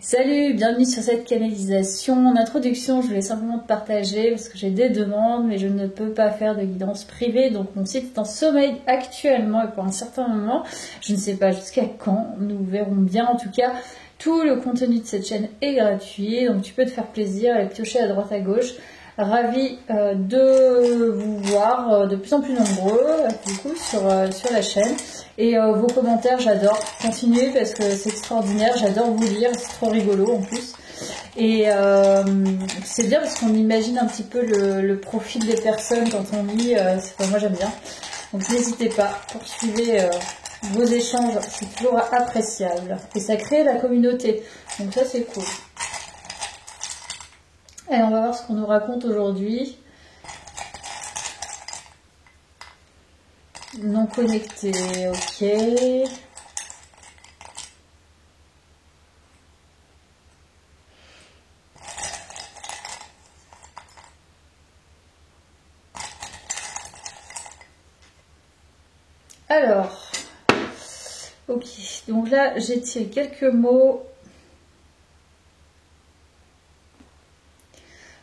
Salut, bienvenue sur cette canalisation. En introduction, je voulais simplement te partager parce que j'ai des demandes, mais je ne peux pas faire de guidance privée. Donc mon site est en sommeil actuellement et pour un certain moment. Je ne sais pas jusqu'à quand, nous verrons bien. En tout cas, tout le contenu de cette chaîne est gratuit, donc tu peux te faire plaisir et piocher à droite à gauche. Ravi de vous voir de plus en plus nombreux du coup sur la chaîne et vos commentaires j'adore, continuez parce que c'est extraordinaire, j'adore vous lire, c'est trop rigolo en plus et c'est bien parce qu'on imagine un petit peu le profil des personnes quand on lit, moi j'aime bien, donc n'hésitez pas, poursuivez vos échanges, c'est toujours appréciable et ça crée la communauté, donc ça c'est cool. Et on va voir ce qu'on nous raconte aujourd'hui. Non connecté, ok. Alors, ok. Donc là, j'ai tiré quelques mots.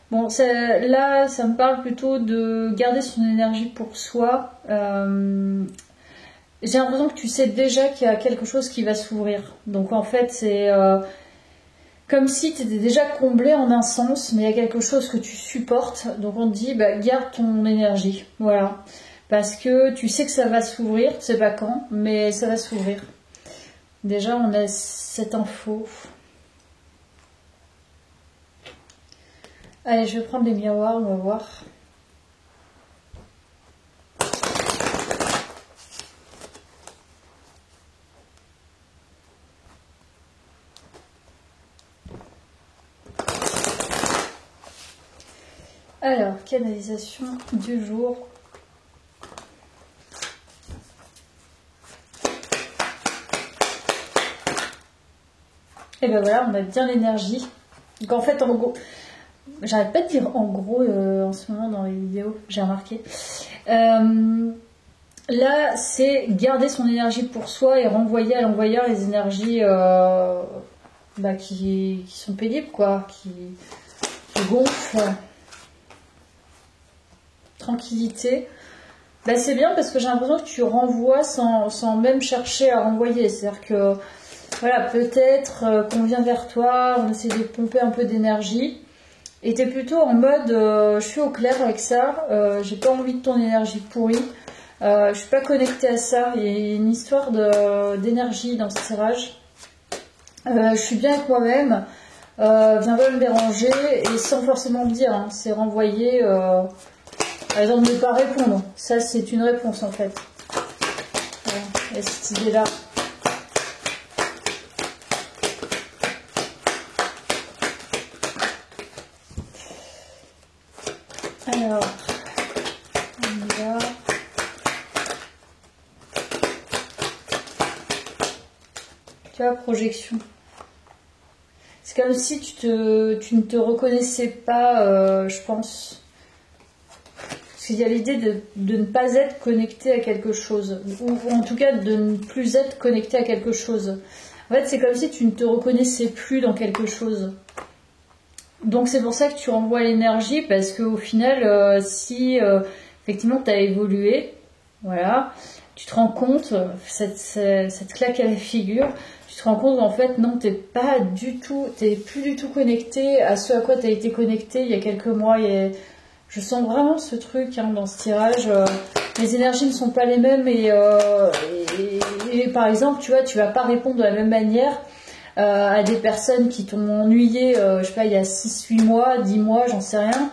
Bon, là, ça me parle plutôt de garder son énergie pour soi. J'ai l'impression que tu sais déjà qu'il y a quelque chose qui va s'ouvrir. Donc en fait, c'est comme si tu étais déjà comblé en un sens, mais il y a quelque chose que tu supportes. Donc on te dit, bah, garde ton énergie. Voilà. Parce que tu sais que ça va s'ouvrir, tu sais pas quand, mais ça va s'ouvrir. Déjà, on a cette info. Allez, je vais prendre les miroirs, on va voir. Alors, canalisation du jour. Et ben voilà, on a bien l'énergie. Donc en fait, en gros... J'arrête pas de dire en gros en ce moment dans les vidéos, j'ai remarqué. Là, c'est garder son énergie pour soi et renvoyer à l'envoyeur les énergies qui sont pénibles, quoi, qui gonflent. Tranquillité. Bah, c'est bien parce que j'ai l'impression que tu renvoies sans même chercher à renvoyer. C'est-à-dire que, voilà, peut-être qu'on vient vers toi, on essaie de pomper un peu d'énergie. Et t'es plutôt en mode je suis au clair avec ça, j'ai pas envie de ton énergie pourrie, je suis pas connectée à ça, il y a une histoire d'énergie dans ce tirage. Je suis bien avec moi-même, viens pas me déranger et sans forcément me dire, hein, c'est renvoyer, par exemple ne pas répondre, ça c'est une réponse en fait. Voilà, il y a cette idée-là. Alors, on y va. Tu vois, projection. C'est comme si tu ne te reconnaissais pas, je pense. Parce qu'il y a l'idée de ne pas être connecté à quelque chose. Ou en tout cas, de ne plus être connecté à quelque chose. En fait, c'est comme si tu ne te reconnaissais plus dans quelque chose. Donc c'est pour ça que tu renvoies l'énergie, parce qu'au final, si effectivement tu as évolué, voilà, tu te rends compte, cette claque à la figure, tu te rends compte qu'en fait non, t'es plus du tout connecté à ce à quoi tu as été connecté il y a quelques mois. Je sens vraiment ce truc dans ce tirage, les énergies ne sont pas les mêmes et par exemple, tu vois, tu vas pas répondre de la même manière à des personnes qui t'ont ennuyé, je sais pas, il y a 6-8 mois, 10 mois, j'en sais rien,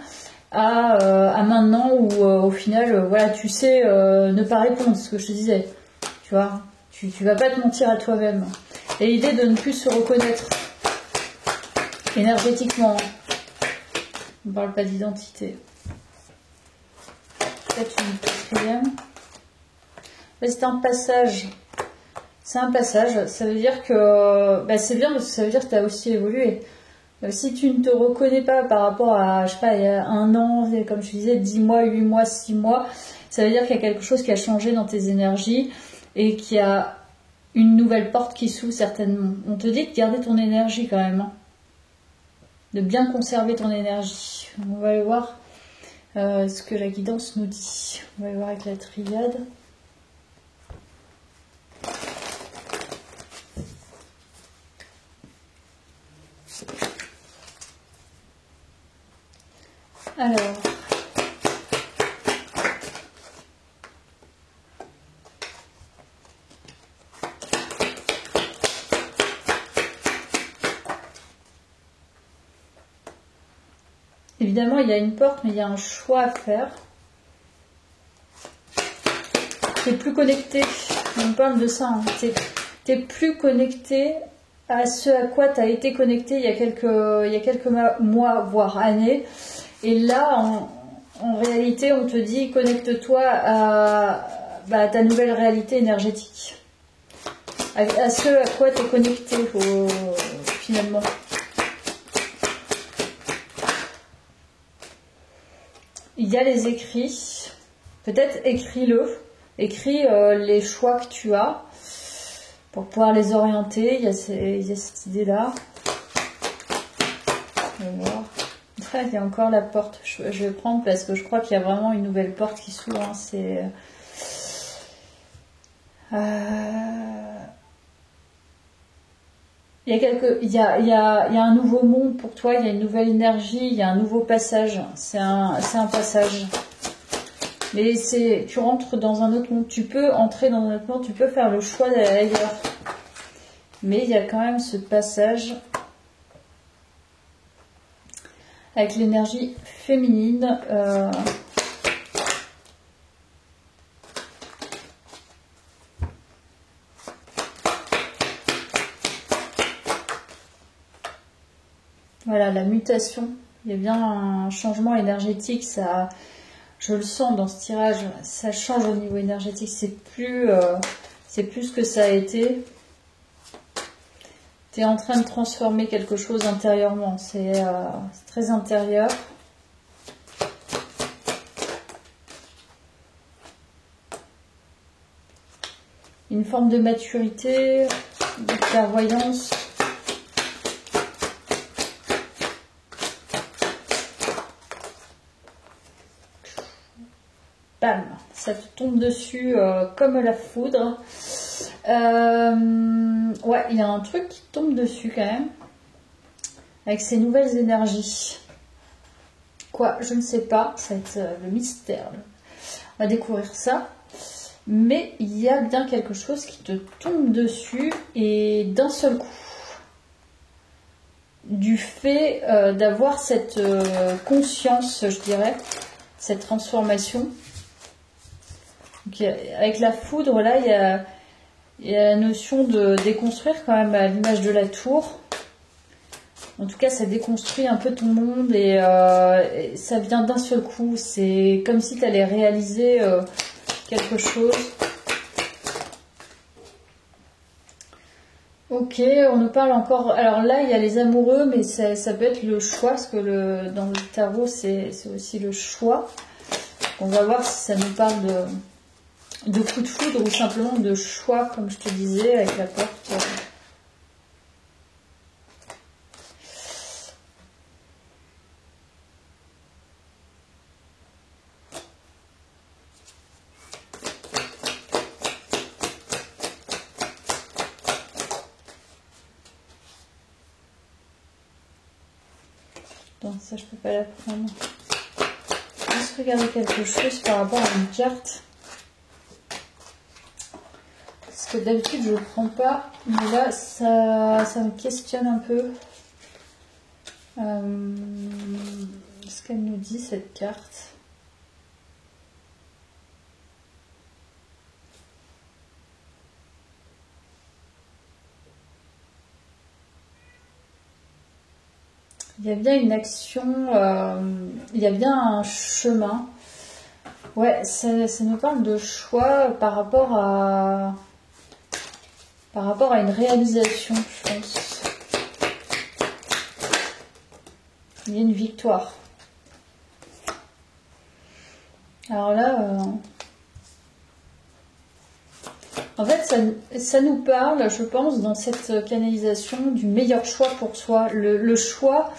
à maintenant où au final, voilà, tu sais ne pas répondre, ce que je te disais, tu vois, tu vas pas te mentir à toi-même. Et l'idée de ne plus se reconnaître énergétiquement, on parle pas d'identité. Peut-être une quatrième. C'est un passage. C'est un passage, ça veut dire que c'est bien parce que ça veut dire que tu as aussi évolué. Si tu ne te reconnais pas par rapport à, je sais pas, il y a un an, comme je disais, 10 mois, 8 mois, 6 mois, ça veut dire qu'il y a quelque chose qui a changé dans tes énergies et qu'il y a une nouvelle porte qui s'ouvre certainement. On te dit de garder ton énergie quand même, hein. De bien conserver ton énergie. On va aller voir ce que la guidance nous dit. On va aller voir avec la triade. Alors, évidemment, il y a une porte, mais il y a un choix à faire. Tu es plus connecté. On parle de ça. Hein. Tu es plus connecté à ce à quoi tu as été connecté il y a quelques mois, voire années. Et là, en réalité, on te dit connecte-toi à ta nouvelle réalité énergétique. À ce à quoi tu es connecté finalement. Il y a les écrits. Peut-être écris-le. Écris les choix que tu as pour pouvoir les orienter. Il y a cette idée-là. On va voir. Il y a encore la porte. Je vais prendre parce que je crois qu'il y a vraiment une nouvelle porte qui s'ouvre. Hein. C'est... Il y a un nouveau monde pour toi, il y a une nouvelle énergie, il y a un nouveau passage. C'est un passage. Mais tu rentres dans un autre monde. Tu peux entrer dans un autre monde, tu peux faire le choix d'aller ailleurs. Mais il y a quand même ce passage avec l'énergie féminine. Voilà, la mutation. Il y a bien un changement énergétique. Ça, je le sens dans ce tirage. Ça change au niveau énergétique. C'est plus ce que ça a été. Tu es en train de transformer quelque chose intérieurement. C'est très intérieur. Une forme de maturité, de clairvoyance. Bam, ça te tombe dessus comme la foudre. Ouais, il y a un truc qui tombe dessus quand même. Avec ces nouvelles énergies. Quoi, je ne sais pas. Ça va être le mystère. On va découvrir ça. Mais il y a bien quelque chose qui te tombe dessus et d'un seul coup. Du fait d'avoir cette conscience, je dirais, cette transformation. Donc, avec la foudre, là, il y a la notion de déconstruire quand même à l'image de la tour. En tout cas, ça déconstruit un peu ton monde et ça vient d'un seul coup. C'est comme si tu allais réaliser quelque chose. Ok, on nous parle encore... Alors là, il y a les amoureux, mais ça peut être le choix, parce que dans le tarot, c'est aussi le choix. On va voir si ça nous parle de coup de foudre ou simplement de choix, comme je te disais, avec la porte. Non, ça je peux pas la prendre. Juste regarder quelque chose par rapport à une carte. Parce que d'habitude je ne prends pas, mais là ça me questionne un peu. Ce qu'elle nous dit cette carte. Il y a bien une action, il y a bien un chemin. Ouais, ça nous parle de choix par rapport à une réalisation, je pense. Il y a une victoire. Alors là, En fait, ça nous parle, je pense, dans cette canalisation, du meilleur choix pour soi. Le choix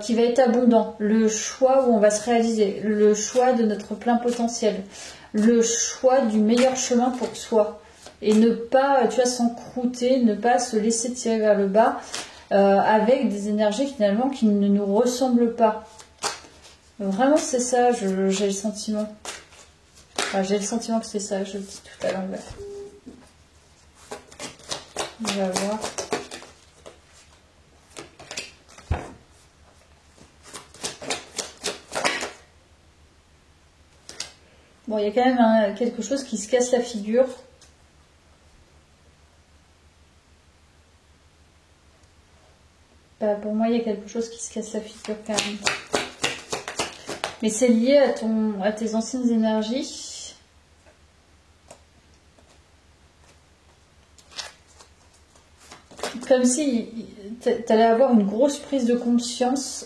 qui va être abondant. Le choix où on va se réaliser. Le choix de notre plein potentiel. Le choix du meilleur chemin pour soi. Et ne pas, tu vois, s'encrouter, ne pas se laisser tirer vers le bas avec des énergies finalement qui ne nous ressemblent pas. Vraiment, c'est ça, j'ai le sentiment. Enfin, j'ai le sentiment que c'est ça, je le dis tout à l'envers. On va voir. Bon, il y a quand même quelque chose qui se casse la figure. Bah, pour moi, il y a quelque chose qui se casse la figure quand même. Mais c'est lié à tes anciennes énergies. Comme si tu allais avoir une grosse prise de conscience,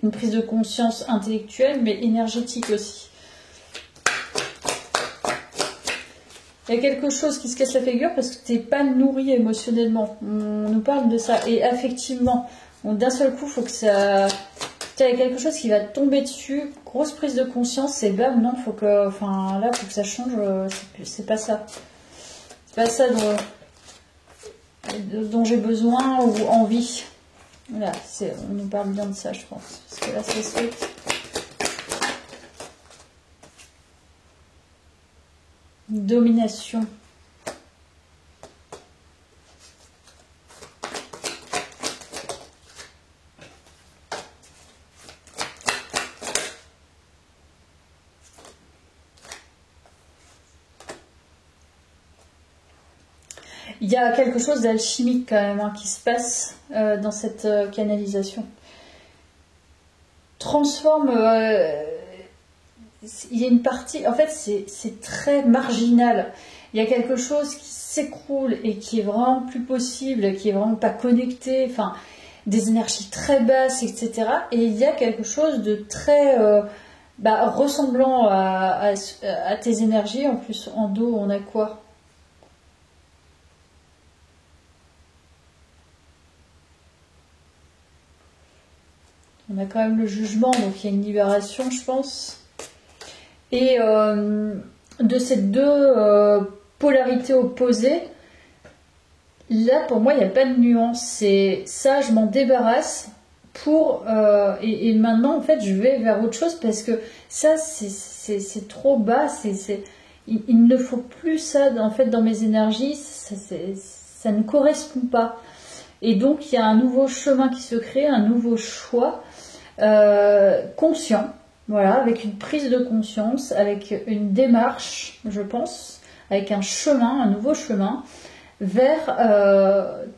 une prise de conscience intellectuelle, mais énergétique aussi. Il y a quelque chose qui se casse la figure parce que tu n'es pas nourri émotionnellement. On nous parle de ça. Et affectivement, d'un seul coup, il faut que ça... Il y a quelque chose qui va tomber dessus. Grosse prise de conscience. Et bam, non, faut que... Enfin, là, faut que ça change. C'est pas ça. C'est pas ça dont j'ai besoin ou envie. Là, on nous parle bien de ça, je pense. Parce que là, ça saute. Domination. Il y a quelque chose d'alchimique quand même qui se passe dans cette canalisation. Transforme... il y a une partie... En fait, c'est très marginal. Il y a quelque chose qui s'écroule et qui est vraiment plus possible, qui est vraiment pas connecté. Enfin, des énergies très basses, etc. Et il y a quelque chose de très... ressemblant à tes énergies. En plus, en dos, on a quoi ? On a quand même le jugement, donc il y a une libération, je pense. Et de ces deux polarités opposées, là, pour moi, il n'y a pas de nuance. C'est ça, je m'en débarrasse pour... et maintenant, en fait, je vais vers autre chose parce que ça, c'est trop bas. Il ne faut plus ça, en fait, dans mes énergies. Ça ne correspond pas. Et donc, il y a un nouveau chemin qui se crée, un nouveau choix conscient, voilà, avec une prise de conscience, avec une démarche, je pense, avec un chemin, un nouveau chemin, vers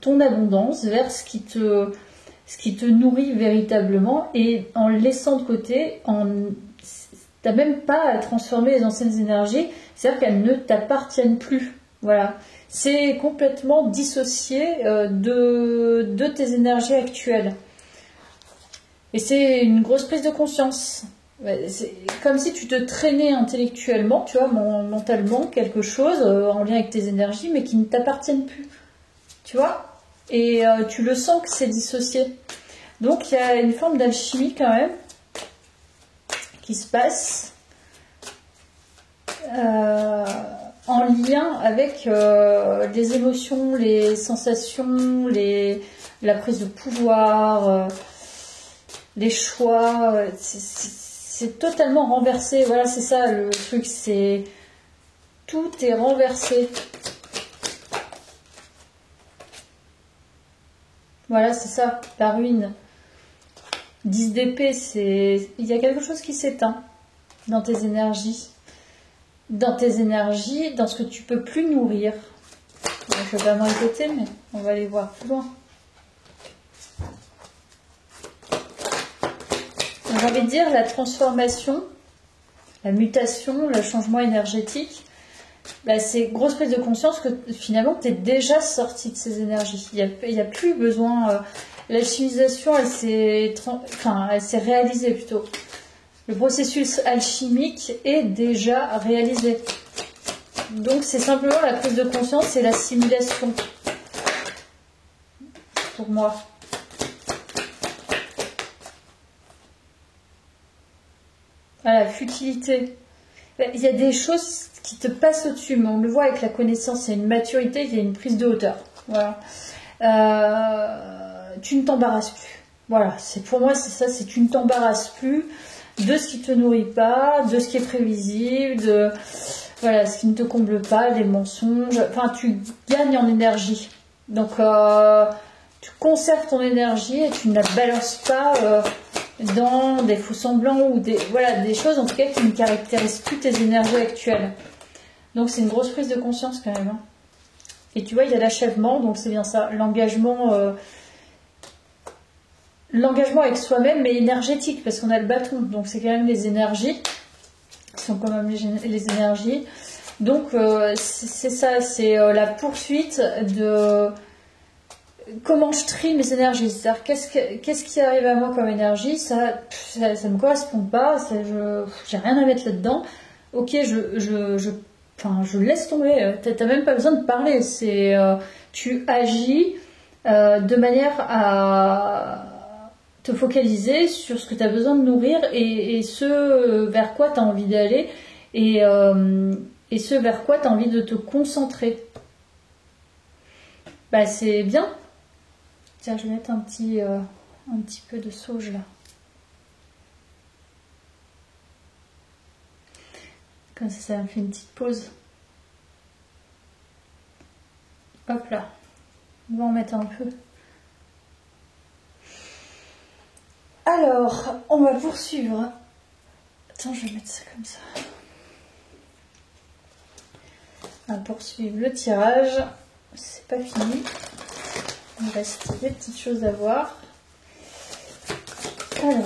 ton abondance, vers ce qui te nourrit véritablement, et en le laissant de côté, t'as même pas à transformer les anciennes énergies, c'est-à-dire qu'elles ne t'appartiennent plus, voilà. C'est complètement dissocié de tes énergies actuelles. Et c'est une grosse prise de conscience. C'est comme si tu te traînais intellectuellement, tu vois, mentalement, quelque chose en lien avec tes énergies, mais qui ne t'appartiennent plus. Tu vois ? Et tu le sens que c'est dissocié. Donc il y a une forme d'alchimie quand même qui se passe en lien avec les émotions, les sensations, la prise de pouvoir, les choix. C'est totalement renversé. Voilà, c'est ça le truc. Tout est renversé. Voilà, c'est ça, la ruine. 10 d'épée, il y a quelque chose qui s'éteint dans tes énergies. Dans ce que tu peux plus nourrir. Je vais pas me répéter, mais on va aller voir plus loin. J'ai envie de dire la transformation, la mutation, le changement énergétique, c'est grosse prise de conscience que finalement tu es déjà sorti de ces énergies. Il n'y a plus besoin. L'alchimisation, elle s'est réalisée plutôt. Le processus alchimique est déjà réalisé. Donc c'est simplement la prise de conscience et l'assimilation pour moi. Voilà, futilité. Il y a des choses qui te passent au-dessus, mais on le voit avec la connaissance, il y a une maturité, il y a une prise de hauteur. Voilà. Tu ne t'embarrasses plus. Voilà, pour moi c'est ça, c'est tu ne t'embarrasses plus de ce qui te nourrit pas, de ce qui est prévisible, de voilà, ce qui ne te comble pas, des mensonges. Enfin, tu gagnes en énergie. Donc tu conserves ton énergie et tu ne la balances pas dans des faux semblants ou des choses en tout cas qui ne caractérisent plus tes énergies actuelles. Donc c'est une grosse prise de conscience quand même. Hein. Et tu vois, il y a l'achèvement, donc c'est bien ça, l'engagement avec soi-même, mais énergétique, parce qu'on a le bâton, donc c'est quand même les énergies, qui sont quand même les énergies. Donc c'est ça, c'est la poursuite de comment je trie mes énergies. C'est-à-dire qu'est-ce qui arrive à moi comme énergie, ça me correspond pas, j'ai rien à mettre là-dedans. Ok, je laisse tomber, t'as même pas besoin de parler, tu agis de manière à te focaliser sur ce que tu as besoin de nourrir et ce vers quoi tu as envie d'aller et ce vers quoi tu as envie de te concentrer. Bah c'est bien. Tiens, je vais mettre un petit peu de sauge là. Comme ça me fait une petite pause. Hop là. On va en mettre un peu. Alors, on va poursuivre. Attends, je vais mettre ça comme ça. On va poursuivre le tirage. C'est pas fini. Il me reste des petites choses à voir. Alors.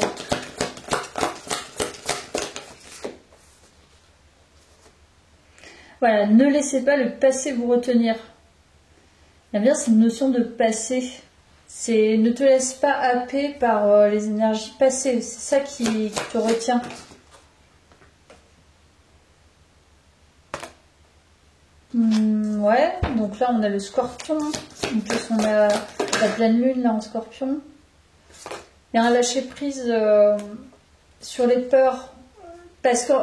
Voilà, ne laissez pas le passé vous retenir. Il y a bien cette notion de passé. Ne te laisse pas happer par les énergies passées. C'est ça qui te retient. Ouais, donc là on a le scorpion. En plus on a la pleine lune là en scorpion. Il y a un lâcher prise sur les peurs. Parce que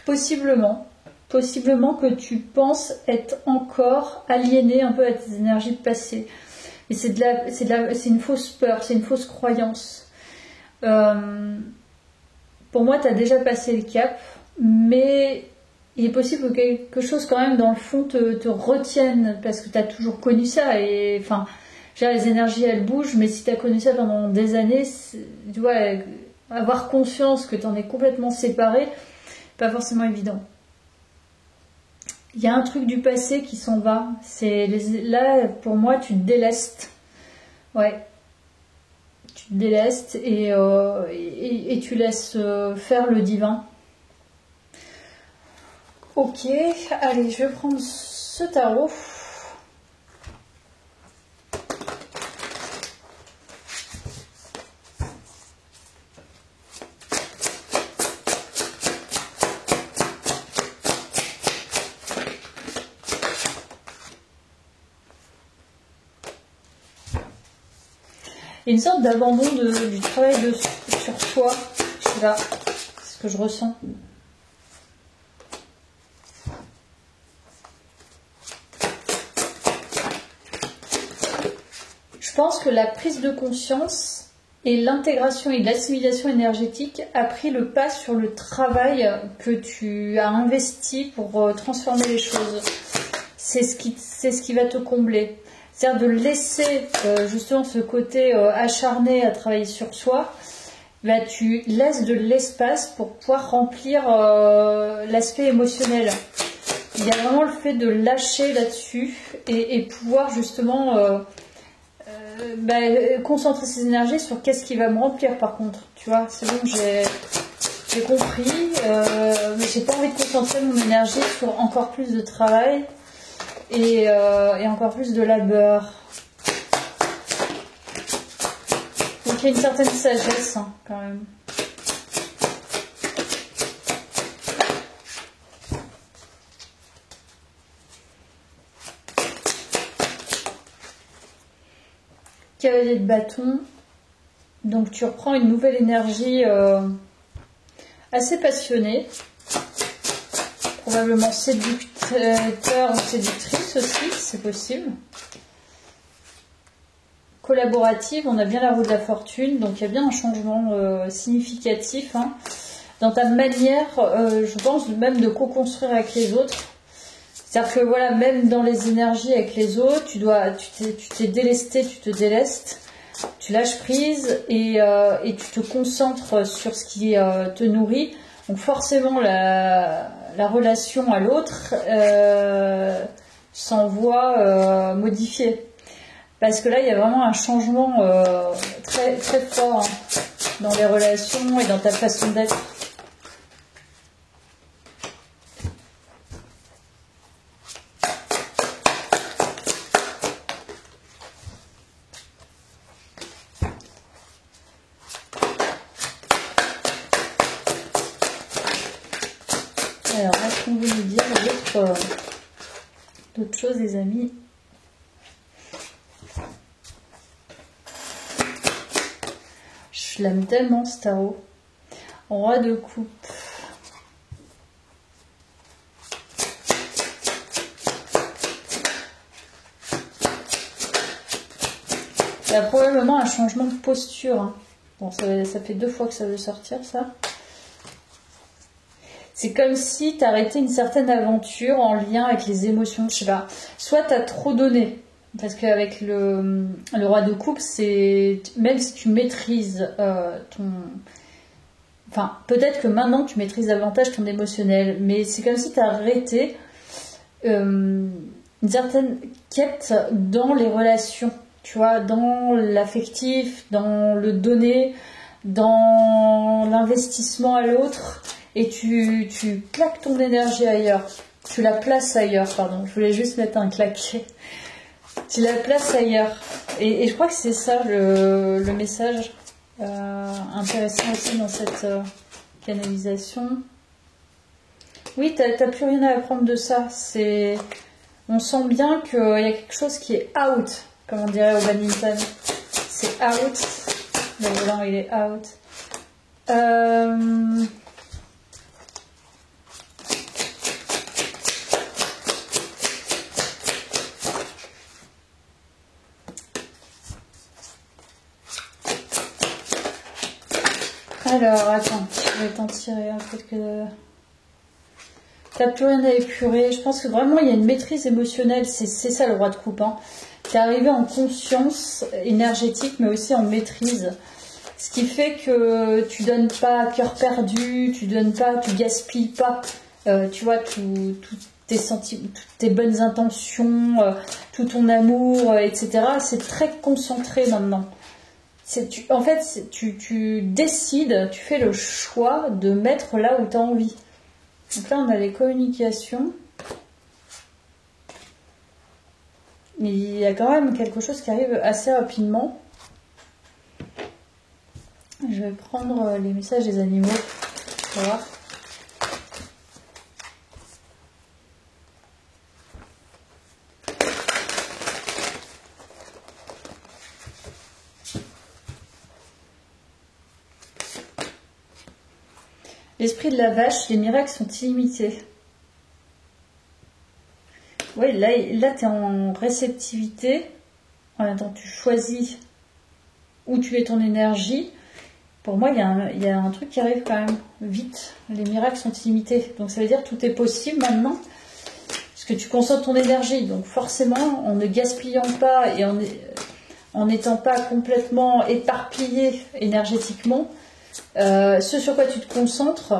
possiblement que tu penses être encore aliéné un peu à tes énergies passées. Et c'est une fausse peur, c'est une fausse croyance. Pour moi, tu as déjà passé le cap, mais il est possible que quelque chose quand même dans le fond te retienne, parce que tu as toujours connu ça. Et enfin, les énergies elles bougent, mais si tu as connu ça pendant des années, tu vois, avoir conscience que tu en es complètement séparé, pas forcément évident. Il y a un truc du passé qui s'en va. Là, pour moi, tu te délestes. Ouais. Tu te délestes et tu laisses faire le divin. Ok. Allez, je vais prendre ce tarot. Il y a une sorte d'abandon du travail sur soi. Je sais pas, c'est ce que je ressens. Je pense que la prise de conscience et l'intégration et l'assimilation énergétique a pris le pas sur le travail que tu as investi pour transformer les choses. C'est ce qui va te combler. C'est-à-dire de laisser justement ce côté acharné à travailler sur soi, bah, tu laisses de l'espace pour pouvoir remplir l'aspect émotionnel. Il y a vraiment le fait de lâcher là-dessus et pouvoir justement concentrer ses énergies sur qu'est-ce qui va me remplir par contre. Tu vois, c'est bon, j'ai compris, mais j'ai pas envie de concentrer mon énergie sur encore plus de travail. Et encore plus de labeur. Donc il y a une certaine sagesse hein, quand même. cavalier de bâton. Donc tu reprends une nouvelle énergie assez passionnée. Probablement séducteur ou séductrice aussi, c'est possible. Collaborative, on a bien la roue de la fortune, donc il y a bien un changement significatif hein, dans ta manière, je pense, même de co-construire avec les autres. C'est-à-dire que voilà, même dans les énergies avec les autres, tu t'es délesté, tu te délestes, tu lâches prise et tu te concentres sur ce qui te nourrit. Donc forcément, la relation à l'autre s'en voit modifiée. Parce que là, il y a vraiment un changement très, très fort hein, dans les relations et dans ta façon d'être. Alors, est-ce qu'on veut nous dire d'autres choses, les amis? Je l'aime tellement, ce tarot. Roi de coupe. Il y a probablement un changement de posture. Hein. Bon, ça fait 2 fois que ça veut sortir, ça. C'est comme si tu arrêtais une certaine aventure en lien avec les émotions. Je sais pas. Soit tu as trop donné. Parce qu'avec le roi de coupe, c'est même si tu maîtrises ton... Enfin, peut-être que maintenant tu maîtrises davantage ton émotionnel, mais c'est comme si tu as arrêté une certaine quête dans les relations, tu vois, dans l'affectif, dans le donner, dans l'investissement à l'autre, et tu claques ton énergie ailleurs. Tu la places ailleurs, pardon. Je voulais juste mettre un claquet. Tu la places ailleurs. Et je crois que c'est ça le message intéressant aussi dans cette canalisation. Oui, t'as plus rien à apprendre de ça. On sent bien qu'il y a quelque chose qui est out, comme on dirait au badminton. C'est out. Le volant, il est out. Alors, attends, je vais t'en tirer un peu que... T'as plus rien à épurer. Je pense que vraiment, il y a une maîtrise émotionnelle. C'est ça, le roi de coupe. Hein. T'es arrivé en conscience énergétique, mais aussi en maîtrise. Ce qui fait que tu donnes pas à cœur perdu, tu gaspilles pas, tu vois, toutes tes bonnes intentions, tout ton amour, etc. C'est très concentré maintenant. En fait, tu décides, tu fais le choix de mettre là où tu as envie. Donc là, on a les communications. Mais il y a quand même quelque chose qui arrive assez rapidement. Je vais prendre les messages des animaux pour voir. L'esprit de la vache, les miracles sont illimités. Oui, là tu es en réceptivité. En même temps, tu choisis où tu mets ton énergie. Pour moi, il y a un truc qui arrive quand même vite. Les miracles sont illimités. Donc ça veut dire que tout est possible maintenant. Parce que tu consommes ton énergie. Donc forcément, en ne gaspillant pas et en n'étant pas complètement éparpillé énergétiquement, ce sur quoi tu te concentres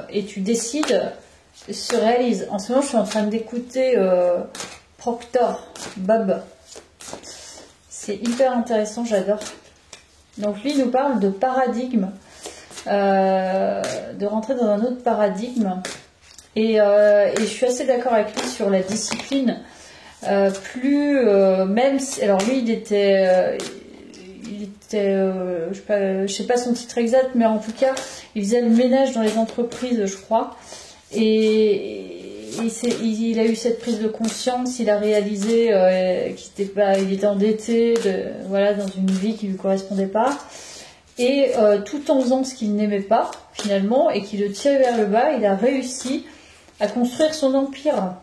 et tu décides se réalise. En ce moment, je suis en train d'écouter Proctor Bob. C'est hyper intéressant, j'adore. Donc lui, il nous parle de paradigme, de rentrer dans un autre paradigme. Et je suis assez d'accord avec lui sur la discipline. Même si, alors lui, il était je sais pas son titre exact, mais en tout cas, il faisait le ménage dans les entreprises, je crois. Et il a eu cette prise de conscience, il a réalisé il était endetté, voilà, dans une vie qui lui correspondait pas. Et tout en faisant ce qu'il n'aimait pas, finalement, et qui le tirait vers le bas, il a réussi à construire son empire.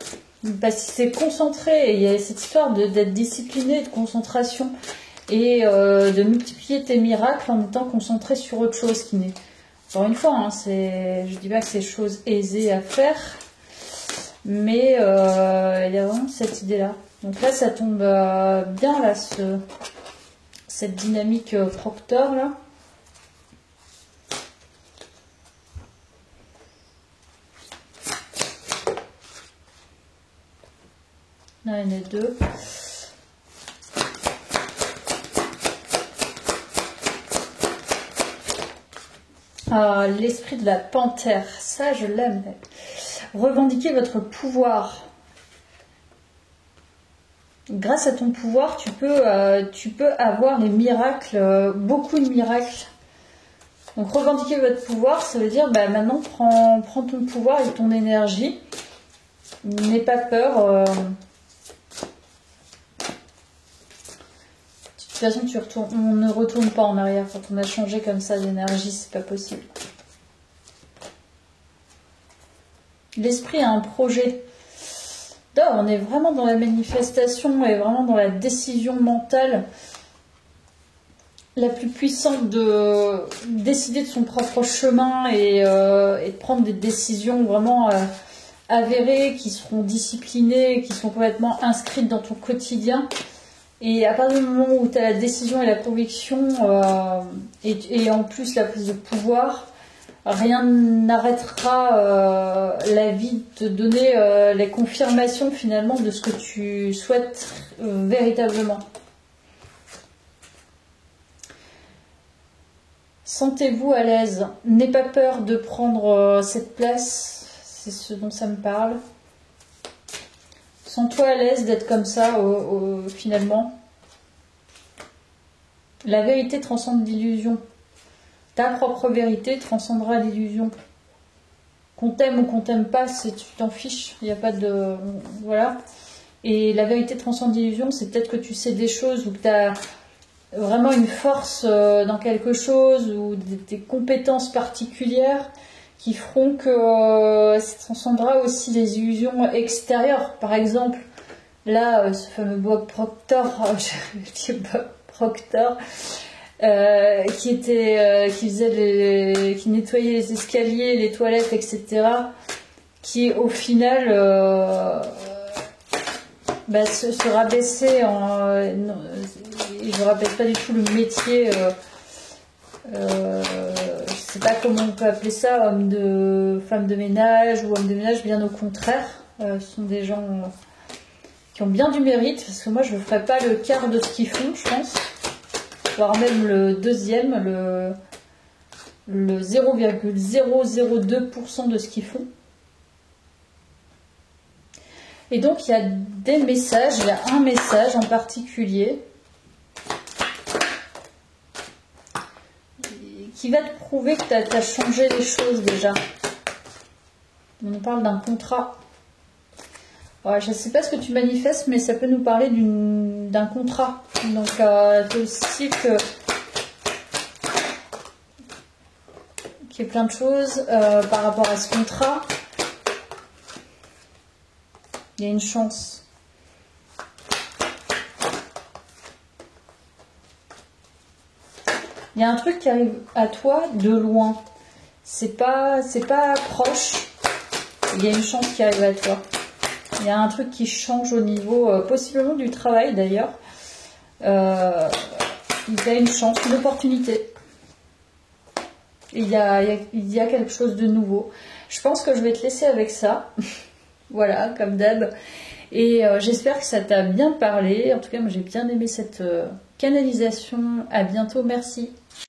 Parce qu'il s'est concentré, et il y a cette histoire d'être discipliné, de concentration, et de multiplier tes miracles en étant concentré sur autre chose qui n'est. Encore une fois, hein, je dis pas que c'est chose aisée à faire, mais il y a vraiment cette idée-là. Donc là, ça tombe bien, là, cette dynamique Proctor, là. Là, il y en a deux. Ah, l'esprit de la panthère, ça je l'aime. Revendiquer votre pouvoir. Grâce à ton pouvoir, tu peux avoir des miracles, beaucoup de miracles. Donc revendiquer votre pouvoir, ça veut dire maintenant prends ton pouvoir et ton énergie. N'aie pas peur. De toute façon, on ne retourne pas en arrière. Quand on a changé comme ça d'énergie, c'est pas possible. L'esprit a un projet. Là, on est vraiment dans la manifestation et vraiment dans la décision mentale la plus puissante de décider de son propre chemin et de prendre des décisions vraiment avérées, qui seront disciplinées, qui sont complètement inscrites dans ton quotidien. Et à partir du moment où tu as la décision et la conviction, et en plus la prise de pouvoir, rien n'arrêtera la vie de te donner les confirmations finalement de ce que tu souhaites véritablement. Sentez-vous à l'aise. N'aie pas peur de prendre cette place. C'est ce dont ça me parle. Sens-toi à l'aise d'être comme ça, finalement. La vérité transcende l'illusion. Ta propre vérité transcendra l'illusion. Qu'on t'aime ou qu'on t'aime pas, tu t'en fiches. Il n'y a pas de... Voilà. Et la vérité transcende l'illusion, c'est peut-être que tu sais des choses ou que tu as vraiment une force dans quelque chose ou des compétences particulières qui feront que ça transcendra aussi les illusions extérieures. Par exemple, là, ce fameux Bob Proctor, je dis Bob Proctor, qui nettoyait les escaliers, les toilettes, etc., qui au final se rabaissait en... je ne rappelle pas du tout le métier, je ne sais pas comment on peut appeler ça, femme de ménage ou homme de ménage, bien au contraire. Ce sont des gens qui ont bien du mérite, parce que moi je ne ferais pas le quart de ce qu'ils font, je pense, voire même le deuxième, le 0,002% de ce qu'ils font. Et donc il y a des messages, il y a un message en particulier qui va te prouver que tu as changé les choses déjà. On nous parle d'un contrat. Ouais, je ne sais pas ce que tu manifestes, mais ça peut nous parler d'un contrat. Donc c'est aussi qu'il y ait plein de choses par rapport à ce contrat. Il y a une chance. Il y a un truc qui arrive à toi de loin. C'est pas proche. Il y a une chance qui arrive à toi. Il y a un truc qui change au niveau, possiblement du travail d'ailleurs. Il y a une chance, une opportunité. Il y a quelque chose de nouveau. Je pense que je vais te laisser avec ça. Voilà, comme d'hab. Et j'espère que ça t'a bien parlé. En tout cas, moi j'ai bien aimé cette canalisation. À bientôt, merci.